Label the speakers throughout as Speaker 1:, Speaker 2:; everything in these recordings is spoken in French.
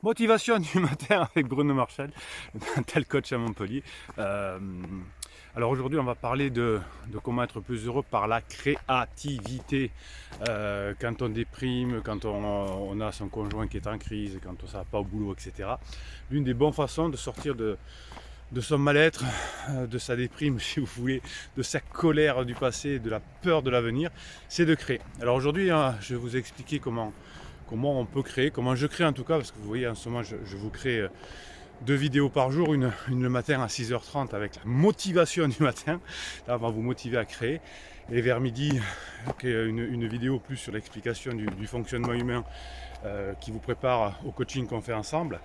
Speaker 1: Motivation du matin avec Bruno Marchal, un tel coach à Montpellier. Alors aujourd'hui, on va parler de comment être plus heureux par la créativité. Quand on déprime, quand on a son conjoint qui est en crise, quand on ne va pas au boulot, etc. L'une des bonnes façons de sortir de son mal-être, de sa déprime, si vous voulez, de sa colère du passé, de la peur de l'avenir, c'est de créer. Alors aujourd'hui, je vais vous expliquer comment on peut créer, comment je crée en tout cas, parce que vous voyez en ce moment je vous crée 2 vidéos par jour, une le matin à 6h30 avec la motivation du matin, là on va vous motiver à créer, et vers midi une vidéo plus sur l'explication du fonctionnement humain qui vous prépare au coaching qu'on fait ensemble.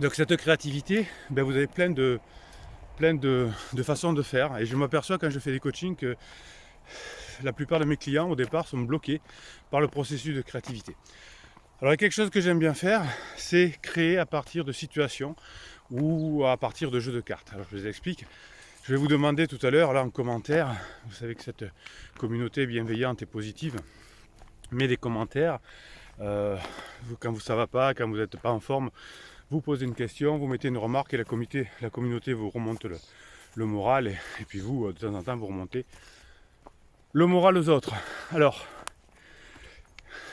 Speaker 1: Donc cette créativité, vous avez plein de façons de faire, et je m'aperçois quand je fais des coachings que la plupart de mes clients au départ sont bloqués par le processus de créativité. Alors il y a quelque chose que j'aime bien faire, c'est créer à partir de situations ou à partir de jeux de cartes. Alors je vous explique. Je vais vous demander tout à l'heure là en commentaire, vous savez que cette communauté bienveillante et positive met des commentaires. Quand ça ne va pas, quand vous n'êtes pas en forme, vous posez une question, vous mettez une remarque et la communauté vous remonte le moral, et puis vous, de temps en temps, vous remontez le moral aux autres. Alors,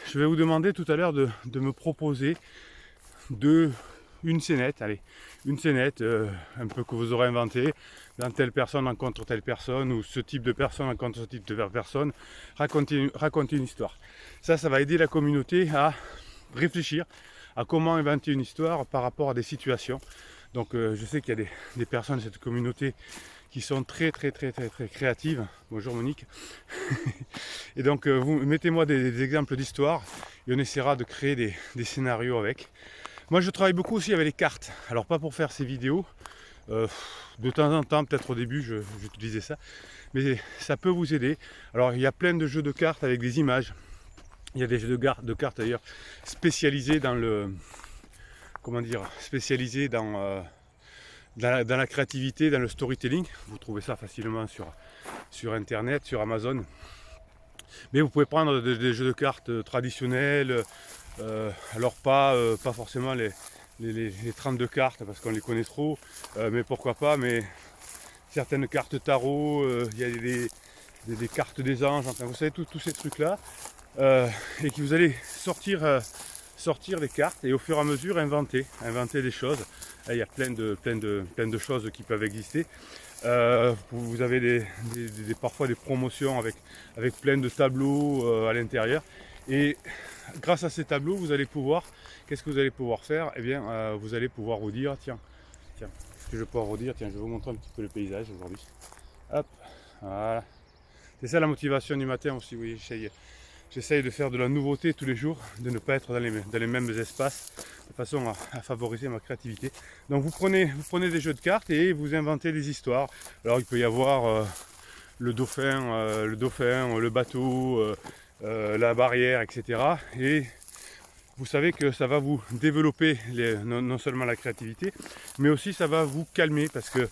Speaker 1: je vais vous demander tout à l'heure de me proposer une scénette, un peu que vous aurez inventée, dans telle personne rencontre telle personne, ou ce type de personne rencontre ce type de personne, raconter une histoire. Ça va aider la communauté à réfléchir à comment inventer une histoire par rapport à des situations. Donc je sais qu'il y a des personnes de cette communauté qui sont très créatives. Bonjour Monique. Et donc vous mettez-moi des exemples d'histoires et on essaiera de créer des scénarios avec. Moi je travaille beaucoup aussi avec les cartes. Alors pas pour faire ces vidéos. De temps en temps, peut-être au début j'utilisais ça. Mais ça peut vous aider. Alors il y a plein de jeux de cartes avec des images. Il y a des jeux de cartes d'ailleurs spécialisés dans le... Comment dire, spécialisés dans la créativité, dans le storytelling. Vous trouvez ça facilement sur internet, sur Amazon. Mais vous pouvez prendre des jeux de cartes traditionnels, alors pas forcément les 32 cartes parce qu'on les connaît trop, mais pourquoi pas, mais certaines cartes tarot, il y a des cartes des anges, enfin vous savez tous ces trucs là, et que vous allez sortir des cartes et au fur et à mesure inventer des choses. Il y a plein de choses qui peuvent exister. Vous avez parfois des promotions avec plein de tableaux à l'intérieur, et grâce à ces tableaux qu'est-ce que vous allez pouvoir faire? Eh bien vous allez pouvoir vous dire tiens, qu'est-ce que je vais pouvoir vous dire? Tiens, je vais vous montrer un petit peu le paysage aujourd'hui. Hop, voilà, c'est ça la motivation du matin aussi. Oui, j'essaye de faire de la nouveauté tous les jours, de ne pas être dans les mêmes espaces, de façon à favoriser ma créativité. Donc vous prenez des jeux de cartes et vous inventez des histoires. Alors il peut y avoir le dauphin, le bateau, la barrière, etc. Et vous savez que ça va vous développer non seulement la créativité, mais aussi ça va vous calmer, parce que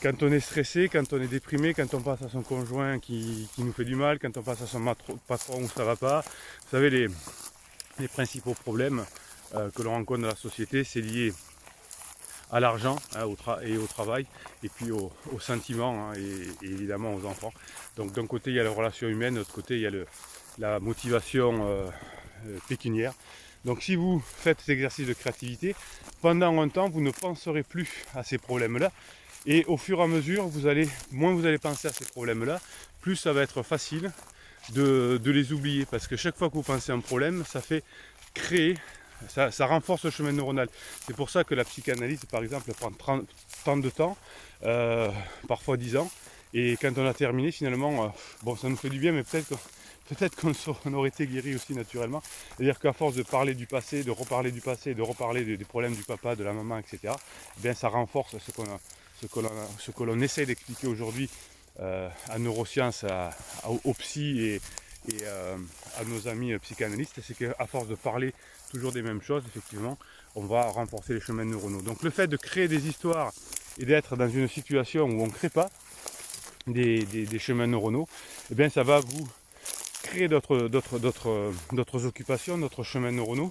Speaker 1: quand on est stressé, quand on est déprimé, quand on passe à son conjoint qui nous fait du mal, quand on passe à son patron où ça va pas, vous savez, les principaux problèmes que l'on rencontre dans la société, c'est lié à l'argent, et au travail, et puis aux sentiments, et évidemment aux enfants. Donc d'un côté il y a la relation humaine, de l'autre côté il y a la motivation pécuniaire. Donc si vous faites cet exercice de créativité, pendant un temps vous ne penserez plus à ces problèmes-là. Et au fur et à mesure, moins vous allez penser à ces problèmes-là, plus ça va être facile de les oublier. Parce que chaque fois que vous pensez à un problème, ça fait créer, ça renforce le chemin neuronal. C'est pour ça que la psychanalyse, par exemple, prend tant de temps, parfois 10 ans. Et quand on a terminé, finalement, ça nous fait du bien, mais peut-être qu'on aurait été guéri aussi naturellement. C'est-à-dire qu'à force de parler du passé, de reparler des problèmes du papa, de la maman, etc., eh bien, ça renforce ce que l'on essaie d'expliquer aujourd'hui à neurosciences, aux psy et à nos amis psychanalystes, c'est qu'à force de parler toujours des mêmes choses, effectivement, on va renforcer les chemins neuronaux. Donc le fait de créer des histoires et d'être dans une situation où on ne crée pas des chemins neuronaux, eh bien ça va vous créer d'autres occupations, d'autres chemins neuronaux,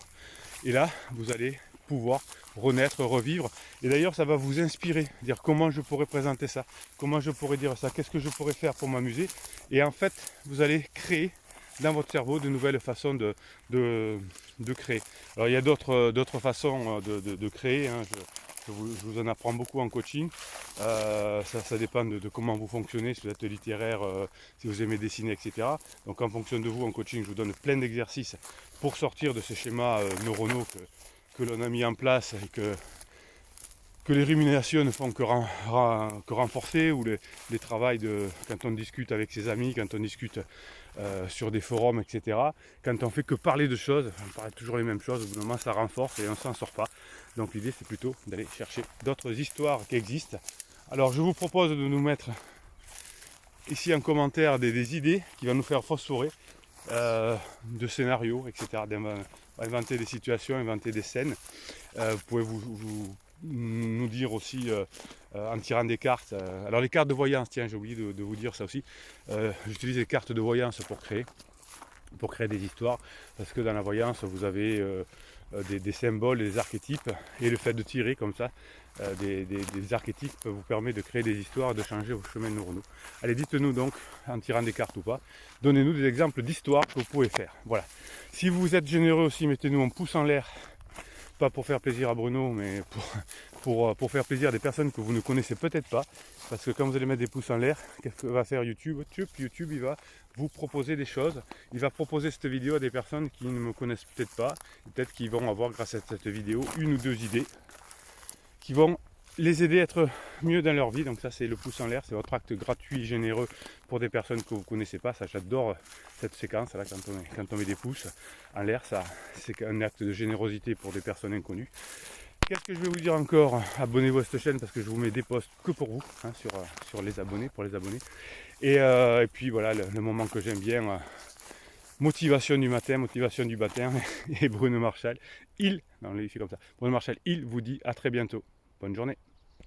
Speaker 1: et là vous allez pouvoir renaître, revivre. Et d'ailleurs, ça va vous inspirer, dire comment je pourrais présenter ça, comment je pourrais dire ça, qu'est-ce que je pourrais faire pour m'amuser. Et en fait, vous allez créer dans votre cerveau de nouvelles façons de créer. Alors il y a d'autres façons de créer, hein. Je vous en apprends beaucoup en coaching. Ça dépend de comment vous fonctionnez, si vous êtes littéraire, si vous aimez dessiner, etc. Donc en fonction de vous, en coaching, je vous donne plein d'exercices pour sortir de ces schémas neuronaux que l'on a mis en place et que les ruminations ne font que renforcer, ou les travails quand on discute avec ses amis, quand on discute sur des forums, etc. Quand on fait que parler de choses, on parle toujours les mêmes choses, au bout d'un moment ça renforce et on s'en sort pas. Donc l'idée c'est plutôt d'aller chercher d'autres histoires qui existent. Alors je vous propose de nous mettre ici en commentaire des idées qui vont nous faire phosphorer, de scénarios, etc. Inventer des situations, inventer des scènes. Vous pouvez nous dire aussi en tirant des cartes. Alors les cartes de voyance, tiens, j'ai oublié de vous dire ça aussi. J'utilise les cartes de voyance pour créer des histoires, parce que dans la voyance vous avez des symboles, des archétypes, et le fait de tirer comme ça des archétypes vous permet de créer des histoires, de changer vos chemins neuronaux. Allez, dites-nous donc, en tirant des cartes ou pas, donnez-nous des exemples d'histoires que vous pouvez faire. Voilà. Si vous êtes généreux aussi, mettez-nous un pouce en l'air, pas pour faire plaisir à Bruno, mais pour faire plaisir à des personnes que vous ne connaissez peut-être pas, parce que quand vous allez mettre des pouces en l'air, qu'est-ce que va faire YouTube? YouTube, il va vous proposer des choses, il va proposer cette vidéo à des personnes qui ne me connaissent peut-être pas, peut-être qu'ils vont avoir, grâce à cette vidéo, une ou deux idées qui vont les aider à être mieux dans leur vie. Donc ça, c'est le pouce en l'air, c'est votre acte gratuit, généreux pour des personnes que vous ne connaissez pas. Ça, j'adore cette séquence là, quand on met des pouces en l'air, ça c'est un acte de générosité pour des personnes inconnues. Qu'est-ce que je vais vous dire encore? Abonnez-vous à cette chaîne, parce que je vous mets des posts que pour vous, hein, sur les abonnés, pour les abonnés. Et puis voilà, le moment que j'aime bien, motivation du matin, motivation du matin. Et Bruno Marchal, Bruno Marchal, il vous dit à très bientôt. Bonne journée.